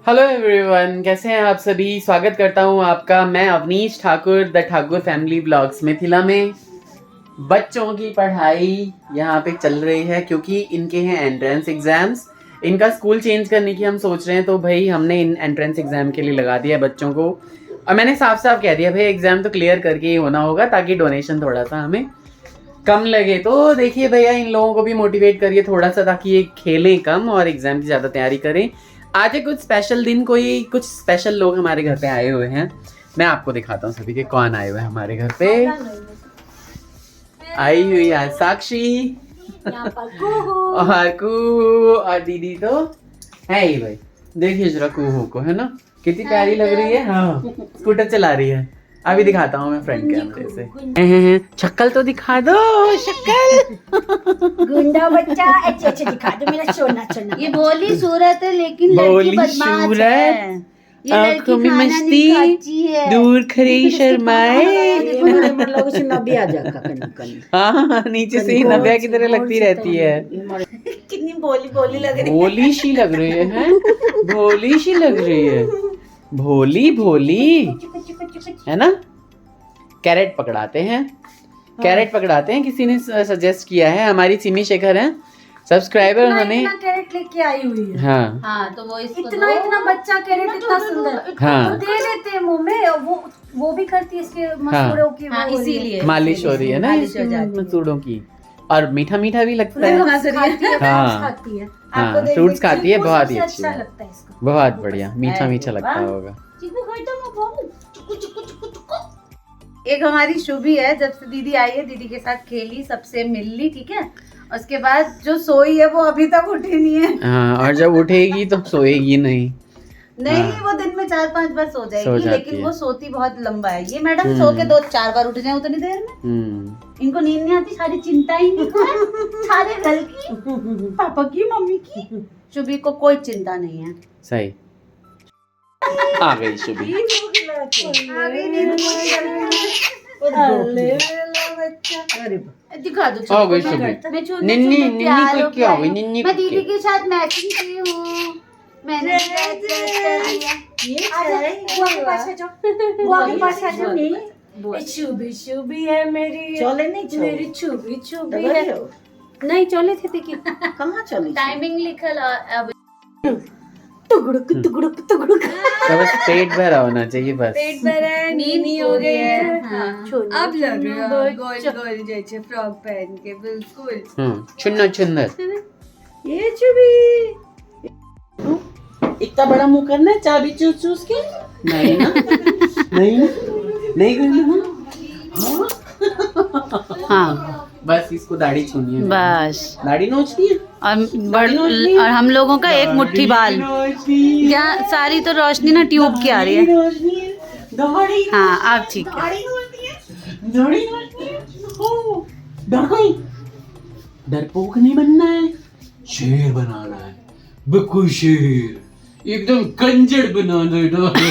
Hello everyone, कैसे हैं आप सभी। स्वागत करता हूं आपका मैं Avnish Thakur the Thakur family blogs Mithila में। बच्चों की पढ़ाई यहाँ पे चल रही है क्योंकि इनके हैं एंट्रेंस एग्जाम्स। इनका स्कूल चेंज करने की हम सोच रहे हैं, तो भाई हमने इन एंट्रेंस एग्जाम के लिए लगा दिया बच्चों को। और मैंने साफ साफ कह दिया भाई एग्जाम तो क्लियर करके ही होना होगा, ताकि डोनेशन थोड़ा सा हमें कम लगे। तो देखिए भैया, इन लोगों को भी मोटिवेट करिए थोड़ा सा, ताकि ये खेलें कम और एग्जाम की ज़्यादा तैयारी करें। आज है कुछ स्पेशल दिन, कोई कुछ स्पेशल लोग हमारे घर पे आए हुए हैं। मैं आपको दिखाता हूँ सभी के कौन आए हुए हैं हमारे घर पे। आई हुई है साक्षी और कुहू, और दीदी तो है ही भाई। देखिए जरा कुहू को, है ना कितनी प्यारी लग रही है। हाँ, स्कूटर चला रही है। अभी दिखाता हूँ मैं फ्रंट कैमरे से। शक्ल तो दिखा दो, शक्ल। गुंडा बच्चा अच्छे अच्छे दिखा दो मेरा सोना सोना। ये भोली सूरत है लेकिन लड़की बदमाश है। ये आंखों में लड़की खाना मस्ती, नहीं खाती है। दूर खरी शर्माए। मतलब उसमें नबिया जाकर कहीं हाँ, नीचे से ही नव्या की तरह लगती रहती है। कितनी भोली भोली लग रही है। भोली सी लग रही है, भोली सी लग रही है, भोली भोली, है ना। कैरेट पकड़ाते हैं, कैरेट पकड़ाते हैं। किसी ने सजेस्ट किया है, हमारी सिमी शेखर है सब्सक्राइबर, उन्होंने कैरेट लेके आई हुई है। हाँ हाँ तो वो इसको इतना बच्चा कैरेट इतना सुंदर। हाँ। तो दे देते हैं मुंह में। वो भी करती है इसके मसूड़ों की। हाँ, इसीलिए मालिश हो रही है ना मालिश हो इसकी जाती है। मसूड़ों की। और मीठा मीठा भी लगता है। हाँ। खाती है। हाँ, फ्रूट्स खाती है, बहुत ही अच्छी अच्छा है। लगता है इसको। बहुत बढ़िया, मीठा मीठा लगता होगा। एक हमारी शुभी है, जब से दीदी आई है दीदी के साथ खेली, सबसे मिल ली, ठीक है। उसके बाद जो सोई है वो अभी तक उठी नहीं है। हाँ, और जब उठेगी तो सोएगी नहीं। नहीं, हाँ। वो दिन में 4-5 बार सो सो जाएगी, जाती लेकिन है। वो सोती बहुत लंबा है। ये मैडम सो के 2-4 बार उठ जाए उतनी देर में। इनको नींद नहीं आती, सारी चिंता ही नहीं है सारे घर की, पापा की, मम्मी की। शुभी को कोई चिंता नहीं है। सही। आ गई शुभी। दिखा दो आ गई मैं शुभी। मैं छोटे निन्नी छोटे निन्नी प्यारों को क्या पे हुई, आई हूँ। निन्नी मैं को दीदी क्या? के साथ मैचिंग की हूँ। मैंने शुभी शुभी है मेरी। चले नहीं चले। मेरी छुबी छुबी है। नहीं चले थे देखिए। कहाँ चली? टाइमिंग लिखल अब टुगड़ुक टुगड़ुक टुगड़ुक। तो बस पेट भरा होना चाहिए बस। पेट भरा नीनी हो गई है। हाँ। अब लग रहा है गोल गोल जैसे फ्रॉक पहन के, बिल्कुल। छुन्नर छुन्नर। ये छुबी। इतना बड़ा मुंह करना है चाबी चूस चूस के? नहीं ना, नहीं नहीं करना। हाँ बस इसको दाढ़ी छूनी है। बस। दाढ़ी नोचनी है। और हम लोगों का एक मुट्ठी बाल। क्या सारी तो रोशनी ना ट्यूब की आ रही है। दाढ़ी हाँ अब ठीक है। दाढ़ी डर गई। डरपोक नहीं बनना है, शेर बनाना है। बिल्कुल शेर, एकदम कंजर बनाना है।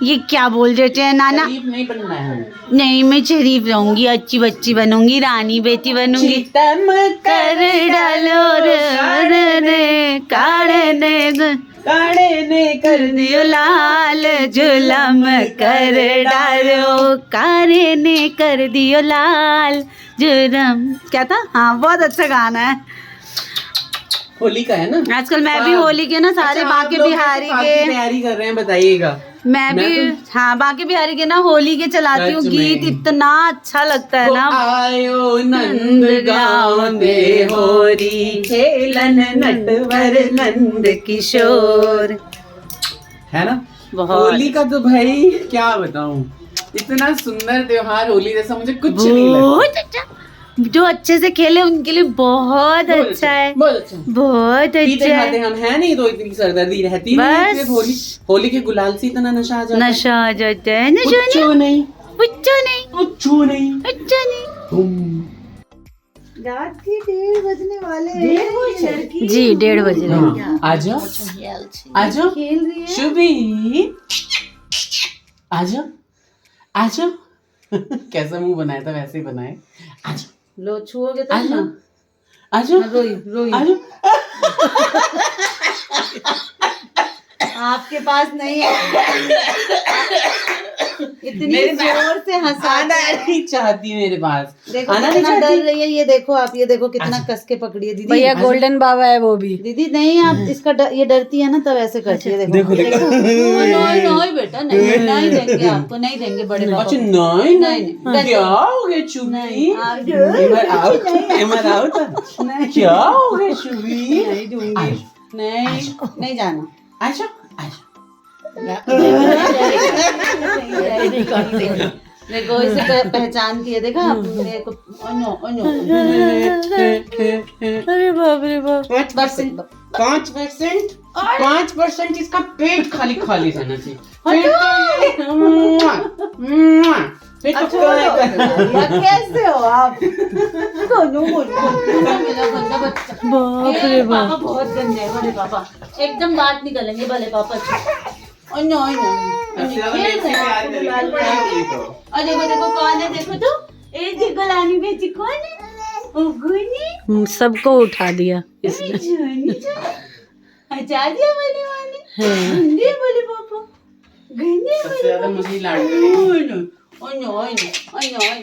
ये क्या बोल रहे थे नाना? शरीफ नहीं बनना है हमें। नहीं, मैं शरीफ रहूंगी, अच्छी बच्ची बनूंगी, रानी बेटी बनूंगी। कर डालो रे काड़े ने कर दियो लाल जुलम, कर डालो कारे ने कर दियो लाल जुलम। क्या था? हाँ, बहुत अच्छा गाना है। होली का है ना आजकल मैं भी होली के ना सारे अच्छा, बाके आप लोग बिहारी कैसे के तैयारी कर रहे हैं बताइएगा। मैं भी हाँ बाके बिहारी के ना होली के चलाती हूँ सच में। गीत, इतना अच्छा लगता है ना। आयो नंद गाँव में होरी, खेलन नटवर नंद किशोर। है ना। बहुत। होली का तो भाई क्या बताऊं, इतना सुंदर त्योहार होली जैसा मुझे कुछ नहीं लगता। बहुत अच्छा, जो अच्छे से खेले उनके लिए बहुत अच्छा है। बहुत अच्छा। बहुत पीते अच्छा खाते है। हम है नहीं, तो इतनी सरदर्दी रहती बस। नहीं है। होली होली के गुलाल से इतना नशा आ जाता है। नशा आ जाता है। नशा नहीं, कुछ नहीं, अच्छा नहीं, कुछ नहीं। अच्छा नहीं। रात के 1:30 बजने वाले हैं। जी 1:30 बज रहे हैं। हाँ, आ जाओ आ जाओ खेल रही है। शुभी, आ जाओ आ जाओ। कैसा मुंह बनाया था वैसे ही बनाए। आ जाओ लो छुओगे तो आ जाओ ना। आ जाओ रोई रोई। आ जाओ। आपके पास नहीं है। इतनी जोर से हंसा आना नहीं चाहती मेरे पास। देखो आना नहीं कितना चाहती। डर रही है। ये देखो आप, ये देखो कितना कस के पकड़ी है दीदी। भैया गोल्डन बाबा है वो भी। दीदी नहीं, आप इसका ये डरती है ना तब ऐसे करती है। देखो देखो देखो। नहीं बेटा, नहीं देंगे आपको, नहीं देंगे बड़े पापा अच्छा को। नहीं नहीं। क्या हो गया चुबी? नहीं, आप- एमर आउट क्या हो गया चुबी? नहीं दूंगी, नहीं जाना। अच्छा अच्छा देखो इसे पहचानती है, देखा देखो। अरे बाप रे बाप। 5% इसका पेट खाली खाली रहना चाहिए। फिर तो कैसे हो आप? गंदा बच्चा। बाप रे बाप। पापा बहुत गंदे हैं बड़े पापा, एकदम बात निकलेंगे बड़े पापा। और देखो देखो कौन है, देखो तो देखो लानी बेटी कौन है? गुनी सबको उठा दिया इसने। हटा दिया बड़े वाले। गंदे बड़े पापा, गंदे सबसे ज्यादा मुझे लाड करे।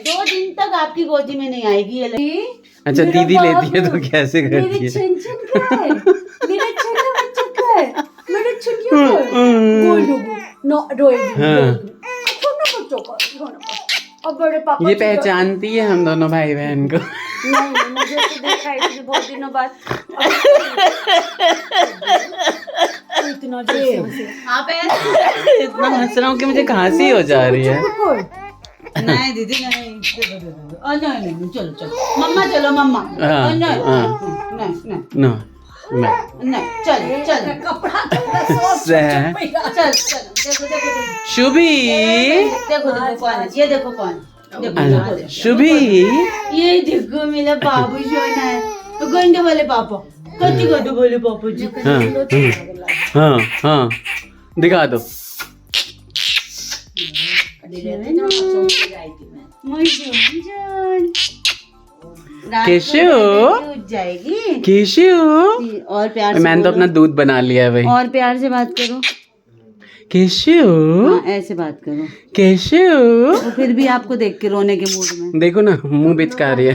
2 दिन तक आपकी गोदी में नहीं आएगी ये लड़की। अच्छा दीदी लेती है तो कैसे करती मेरे है? छन का है, मेरा छोटा बच्चा का है, मेरे छुट्टियों का गोलू नो रोएगी। हाँ। छोटा बच्चों का रोना पड़ता। और बड़े पापा ये की पहचानती है हम दोनों भाई बहन को। नहीं, मुझे तो देखा है इसलिए बहुत दिनों बाद। इतना जोर से हंसी। आप ऐसे इतना हंस रहा हूँ कि मुझे खांसी हो जा रही है। नहीं दीदी नहीं, नहीं चलो चलो मम्मा, चलो मम्मा। हाँ, नहीं हाँ। नहीं नो मैं नहीं, चलो चलो कपड़ा सह- चल चलो। देखो शुभी देखो कौन है, ये देखो कौन है। देखो शुभी ये देखो मेरा बाबू सोना है, तो गंदे वाले पापा, कच्ची गंदे वाले पापा जी। हाँ हाँ दिखा दो। केशु जाएगी केशु और प्यार से मैंने तो अपना दूध बना लिया है भाई। और प्यार से बात करो। केशु हाँ, ऐसे बात करो। केशु वो फिर भी आपको देख के रोने के मूड में। देखो ना मुंह बिचका रही है।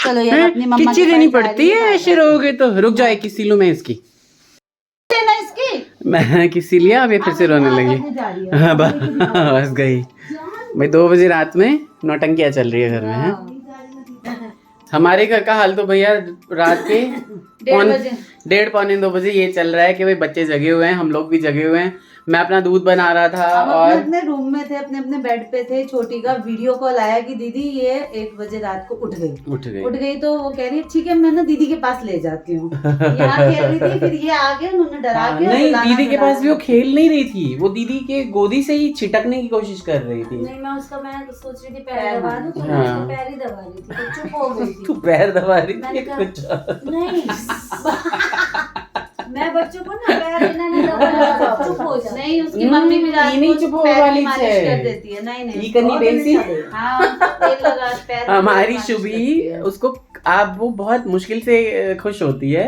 चलो यार अपनी मम्मा किच्ची के देनी पास पड़ती है ऐसे रहोगे तो। रुक जाओ एक किसी लूं मैं इसकी। लेना इसकी। मैं किसी लिया अब ये फिर से रोने लगी। हाँ बस गई भाई। 2 बजे रात में नौटंकियाँ चल रही है घर में है। हमारे घर का हाल तो भैया रात के 1:30 पौने 2 बजे ये चल रहा है कि भाई बच्चे जगे हुए हैं, हम लोग भी जगे हुए हैं। मैं अपना दूध बना रहा था और अपने रूम में थे, अपने अपने बेड पे थे। छोटी का वीडियो कॉल आया कि दीदी ये 1 बजे रात को उठ गई। तो वो कह रही है ठीक है मैं ना दीदी के पास ले जाती हूँ। यहाँ खेल रही थी, फिर ये आ गए, उन्होंने डरा के नहीं दीदी के पास भी वो खेल नहीं रही थी, वो दीदी के गोदी से ही छिटकने की कोशिश कर रही थी। नहीं, मैं सोच रही थी पैर दबा दूं, तो हाँ। मैं उसका पैर ही दबा रही थी, तो चुप हो गई थी। तू पैर दबा रही मैंने थी कहा- कुछ नहीं मैं बच्चों को ना पैर इतना नहीं दबाना, चुप हो जा। नहीं उसकी मम्मी भी रात नहीं को चुप हो पैर की वाली मालिश है। कर देती है। नहीं ये करनी बेसी। हाँ तेल लगा पैर में हमारी मालिश शुभी करती है। उसको आप वो बहुत मुश्किल से खुश होती है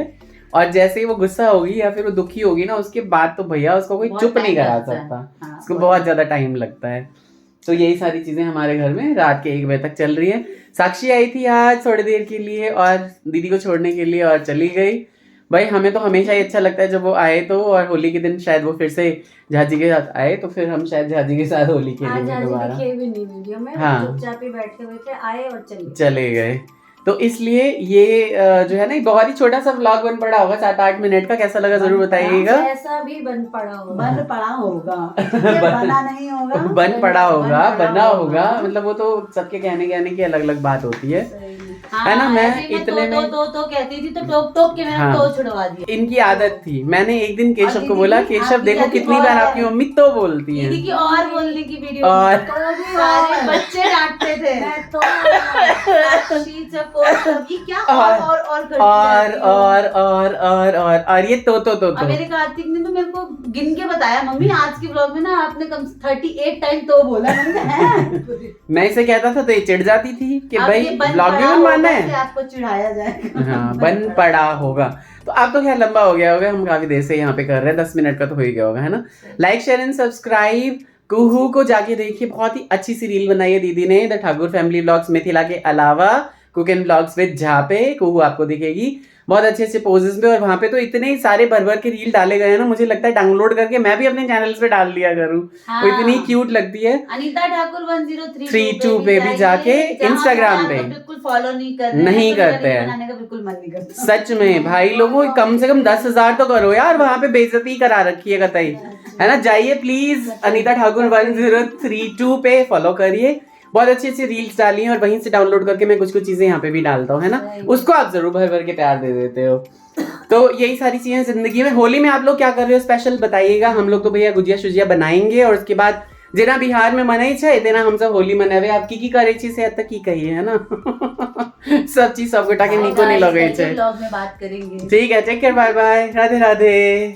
और जैसे ही वो गुस्सा होगी या फिर वो दुखी होगी ना उसके बाद तो भैया उसको कोई बहुत चुप नहीं time करा लगता है। सकता। हाँ, उसको बहुत ज्यादा टाइम लगता है। तो यही सारी चीजें हमारे घर में रात के 1 बजे तक चल रही है। साक्षी आई थी आज थोड़ी देर के लिए और दीदी को छोड़ने के लिए और चली गई। भाई हमें तो हमेशा ही अच्छा लगता है जब वो आए तो, और होली के दिन शायद वो फिर से झाजी के साथ आए तो फिर हम शायद झाजी के साथ होली आज खेलेंगे आज दोबारा। दिखे भी नहीं वीडियो में, हाँ। चुपचाप ही बैठे हुए थे, आए और चले गए। चले गए। तो इसलिए ये जो है ना बहुत ही छोटा सा व्लॉग बन पड़ा होगा 7-8 मिनट का। कैसा लगा जरूर बताइएगा। ऐसा भी बन पड़ा होगा। बन पड़ा होगा, बना नहीं होगा। बन पड़ा होगा, बन पड़ा बना होगा, होगा। मतलब वो तो सबके कहने की अलग अलग बात होती है। हाँ, है ना, मैं ऐसे ही इतने में तो कहती थी तो टोक के मैंने हाँ। तो छुड़वा दिया। इनकी आदत थी। मैंने एक दिन और केशव को दीदी बोला की केशव आपकी देखो दादी कितनी और बार है। आपकी मम्मी तो बोलती दीदी है। की और बोलने की वीडियो और सारे बच्चे डांटते थे। मैं तो साक्षी support ये क्या और करती और रहती हो। और ये तो और मेरे कार्तिक ने तो मेरे को गिन के बताया मम्मी आज के ब्लॉग में ना आपने कम 38 टाइम तो बोला। मैंने कहा, हैं? मैं इसे कहता था तो ये चिढ़ जाती थी कि अब भाई ये बन ब्लॉग भी पड़ा बनवाना करना कि है। आपको चिढ़ाया जाएगा। हाँ बन पड़ा होगा। तो अब तो खैर लंबा हो गया होगा, हम काफी देर से यहाँ पे कर रहे हैं, 10 मिनट का तो हो ही गया होगा, है ना। Like share and subscribe. Kuhu को जाके देखिए, बहुत ही अच्छी सी रील बनाई है दीदी ने the Thakur family vlogs Mithila के अलावा कुक एंड व्लॉग्स विद जहाँ पे कुहू आपको दिखेगी बहुत अच्छे अच्छे पोजेस में। और वहां पे तो इतने सारे भर भर के रील डाले गए हैं ना, मुझे लगता है डाउनलोड करके मैं भी अपने चैनल्स पे डाल दिया करूँ। वो इतनी क्यूट लगती है। अनिता ठाकुर 1032 पे भी जाके इंस्टाग्राम पे बिल्कुल फॉलो नहीं कर नहीं करते हैं। बनाने का बिल्कुल मन नहीं करता। सच में भाई लोगों कम से कम 10,000 तो करो यार, वहां पे बेइज्जती करा रखी है कतई, है ना। जाइए प्लीज अनीता ठाकुर 1032 पे फॉलो करिए, बहुत अच्छी अच्छी रील्स डाली हैं और वहीं से डाउनलोड करके मैं कुछ कुछ चीजें यहाँ पे भी डालता हूँ, है ना। उसको आप जरूर भर भर के प्यार दे देते हो। तो यही सारी चीजें जिंदगी में। होली में आप लोग क्या कर रहे हो स्पेशल बताइएगा। हम लोग तो भैया गुजिया शुजिया बनाएंगे और उसके बाद जेना बिहार में मनाई छे तेना हम सब होली मनावे। आप की करे छी से तक की कहिए, है ना। सब चीज सब गोटा के निको नहीं लगे छे। ब्लॉग में बात करेंगे। ठीक है, take care, bye bye, Radhe Radhe.